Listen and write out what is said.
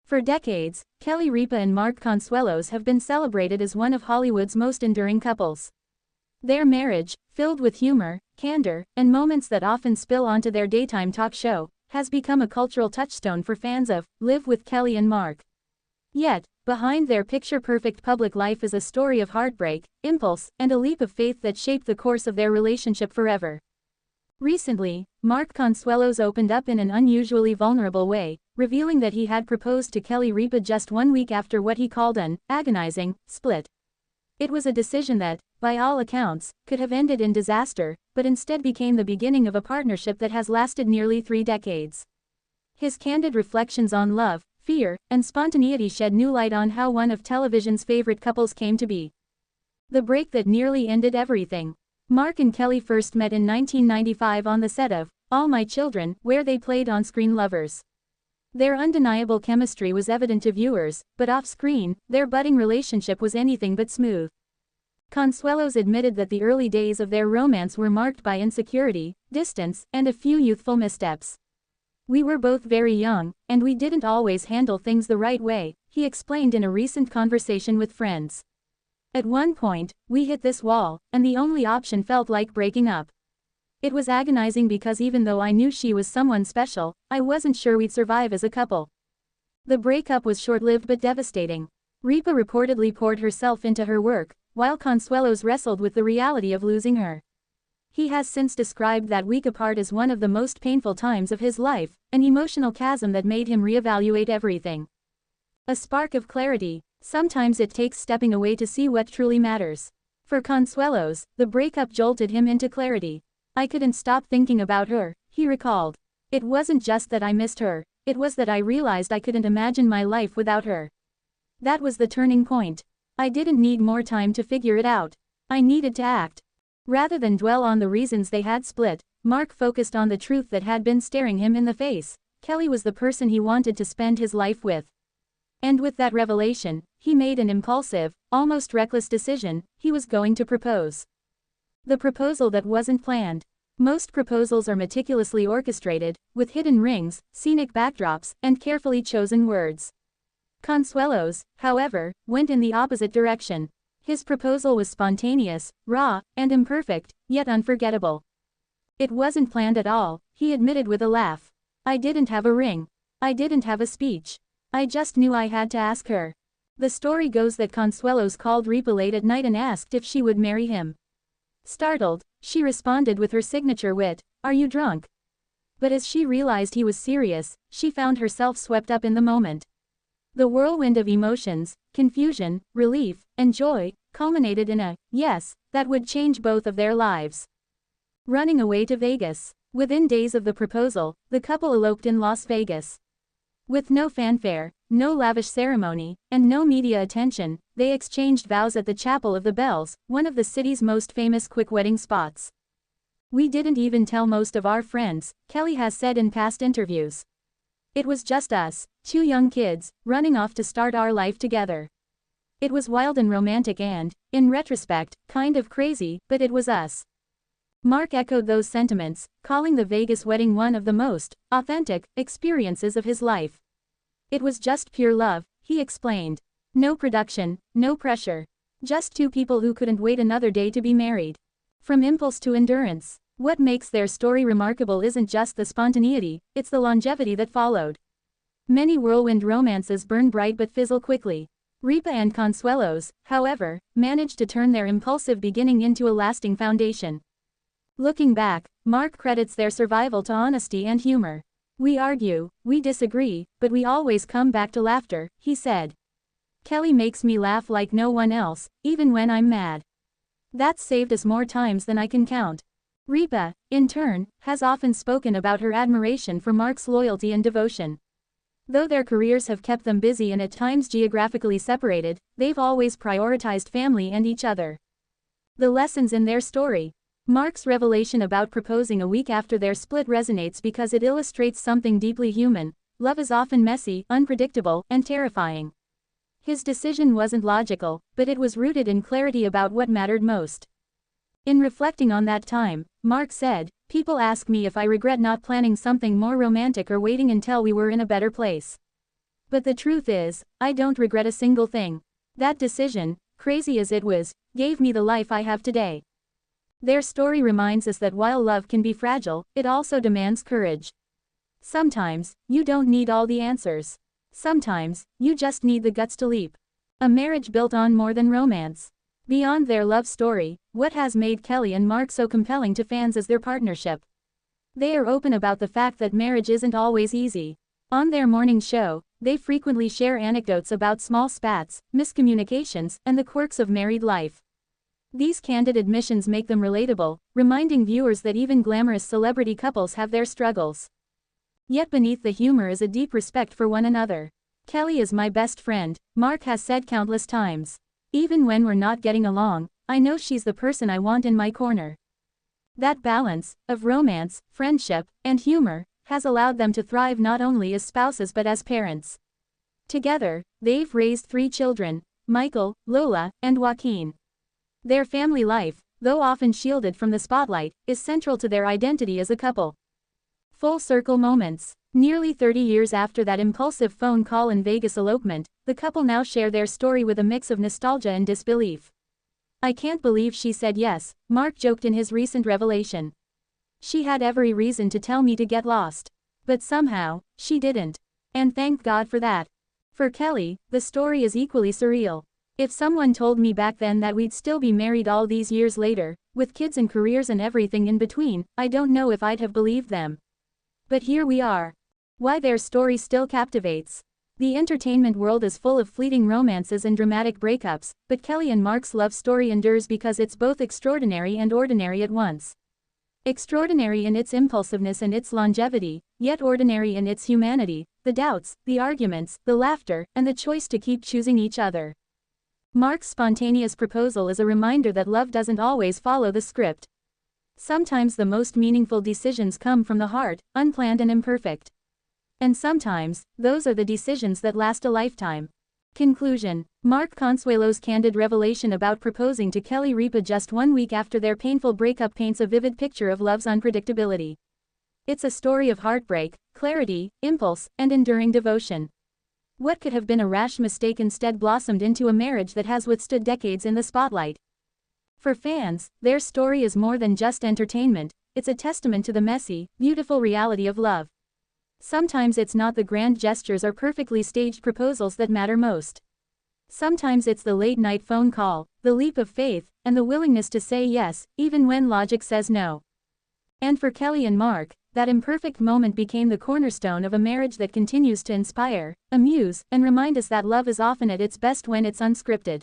For decades, Kelly Ripa and Mark Consuelos have been celebrated as one of Hollywood's most enduring couples. Their marriage, filled with humor, candor, and moments that often spill onto their daytime talk show, has become a cultural touchstone for fans of Live with Kelly and Mark. Yet, behind their picture-perfect public life is a story of heartbreak, impulse, and a leap of faith that shaped the course of their relationship forever. Recently, Mark Consuelos opened up in an unusually vulnerable way, revealing that he had proposed to Kelly Ripa just 1 week after what he called an agonizing split. It was a decision that, by all accounts, could have ended in disaster, but instead became the beginning of a partnership that has lasted nearly 3 decades. His candid reflections on love, fear, and spontaneity shed new light on how one of television's favorite couples came to be. The break that nearly ended everything. Mark and Kelly first met in 1995 on the set of All My Children, where they played on-screen lovers. Their undeniable chemistry was evident to viewers, but off-screen, their budding relationship was anything but smooth. Consuelos admitted that the early days of their romance were marked by insecurity, distance, and a few youthful missteps. "We were both very young, and we didn't always handle things the right way," he explained in a recent conversation with friends. "At one point, we hit this wall, and the only option felt like breaking up. It was agonizing because even though I knew she was someone special, I wasn't sure we'd survive as a couple." The breakup was short-lived but devastating. Ripa reportedly poured herself into her work, while Consuelos wrestled with the reality of losing her. He has since described that week apart as one of the most painful times of his life, an emotional chasm that made him reevaluate everything. A spark of clarity. Sometimes it takes stepping away to see what truly matters. For Consuelos, the breakup jolted him into clarity. "I couldn't stop thinking about her," he recalled. "It wasn't just that I missed her, it was that I realized I couldn't imagine my life without her. That was the turning point. I didn't need more time to figure it out. I needed to act." Rather than dwell on the reasons they had split, Mark focused on the truth that had been staring him in the face. Kelly was the person he wanted to spend his life with. And with that revelation, he made an impulsive, almost reckless decision: he was going to propose. The proposal that wasn't planned. Most proposals are meticulously orchestrated, with hidden rings, scenic backdrops, and carefully chosen words. Consuelos, however, went in the opposite direction. His proposal was spontaneous, raw, and imperfect, yet unforgettable. "It wasn't planned at all," he admitted with a laugh. "I didn't have a ring. I didn't have a speech. I just knew I had to ask her." The story goes that Consuelos called Ripa late at night and asked if she would marry him. Startled, she responded with her signature wit, "Are you drunk?" But as she realized he was serious, she found herself swept up in the moment. The whirlwind of emotions, confusion, relief, and joy, culminated in a yes that would change both of their lives. Running away to Vegas. Within days of the proposal, the couple eloped in Las Vegas. With no fanfare, no lavish ceremony, and no media attention, they exchanged vows at the Chapel of the Bells, one of the city's most famous quick wedding spots. "We didn't even tell most of our friends," Kelly has said in past interviews. "It was just us, 2 young kids, running off to start our life together. It was wild and romantic and, in retrospect, kind of crazy, but it was us." Mark echoed those sentiments, calling the Vegas wedding one of the most authentic experiences of his life. "It was just pure love," he explained. "No production, no pressure. Just 2 people who couldn't wait another day to be married." From impulse to endurance. What makes their story remarkable isn't just the spontaneity, it's the longevity that followed. Many whirlwind romances burn bright but fizzle quickly. Ripa and Consuelos, however, managed to turn their impulsive beginning into a lasting foundation. Looking back, Mark credits their survival to honesty and humor. "We argue, we disagree, but we always come back to laughter," he said. "Kelly makes me laugh like no one else, even when I'm mad. That's saved us more times than I can count." Ripa, in turn, has often spoken about her admiration for Mark's loyalty and devotion. Though their careers have kept them busy and at times geographically separated, they've always prioritized family and each other. The lessons in their story. Mark's revelation about proposing a week after their split resonates because it illustrates something deeply human. Love is often messy, unpredictable, and terrifying. His decision wasn't logical, but it was rooted in clarity about what mattered most. In reflecting on that time, Mark said, "People ask me if I regret not planning something more romantic or waiting until we were in a better place. But the truth is, I don't regret a single thing. That decision, crazy as it was, gave me the life I have today. Their story reminds us that while love can be fragile, it also demands courage. Sometimes, you don't need all the answers. Sometimes, you just need the guts to leap. A marriage built on more than romance. Beyond their love story, what has made Kelly and Mark so compelling to fans is their partnership. They are open about the fact that marriage isn't always easy. On their morning show, they frequently share anecdotes about small spats, miscommunications, and the quirks of married life. These candid admissions make them relatable, reminding viewers that even glamorous celebrity couples have their struggles. Yet beneath the humor is a deep respect for one another. Kelly is my best friend, Mark has said countless times. Even when we're not getting along, I know she's the person I want in my corner. That balance, of romance, friendship, and humor, has allowed them to thrive not only as spouses but as parents. Together, they've raised 3 children, Michael, Lola, and Joaquin. Their family life, though often shielded from the spotlight, is central to their identity as a couple. Full circle moments. Nearly 30 years after that impulsive phone call and Vegas elopement, the couple now share their story with a mix of nostalgia and disbelief. "I can't believe she said yes," Mark joked in his recent revelation. "She had every reason to tell me to get lost. But somehow, she didn't. And thank God for that." For Kelly, the story is equally surreal. "If someone told me back then that we'd still be married all these years later, with kids and careers and everything in between, I don't know if I'd have believed them. But here we are." Why their story still captivates. The entertainment world is full of fleeting romances and dramatic breakups, but Kelly and Mark's love story endures because it's both extraordinary and ordinary at once. Extraordinary in its impulsiveness and its longevity, yet ordinary in its humanity, the doubts, the arguments, the laughter, and the choice to keep choosing each other. Mark's spontaneous proposal is a reminder that love doesn't always follow the script. Sometimes the most meaningful decisions come from the heart, unplanned and imperfect. And sometimes, those are the decisions that last a lifetime. Conclusion. Mark Consuelos' candid revelation about proposing to Kelly Ripa just 1 week after their painful breakup paints a vivid picture of love's unpredictability. It's a story of heartbreak, clarity, impulse, and enduring devotion. What could have been a rash mistake instead blossomed into a marriage that has withstood decades in the spotlight. For fans, their story is more than just entertainment, it's a testament to the messy, beautiful reality of love. Sometimes it's not the grand gestures or perfectly staged proposals that matter most. Sometimes it's the late-night phone call, the leap of faith, and the willingness to say yes, even when logic says no. And for Kelly and Mark, that imperfect moment became the cornerstone of a marriage that continues to inspire, amuse, and remind us that love is often at its best when it's unscripted.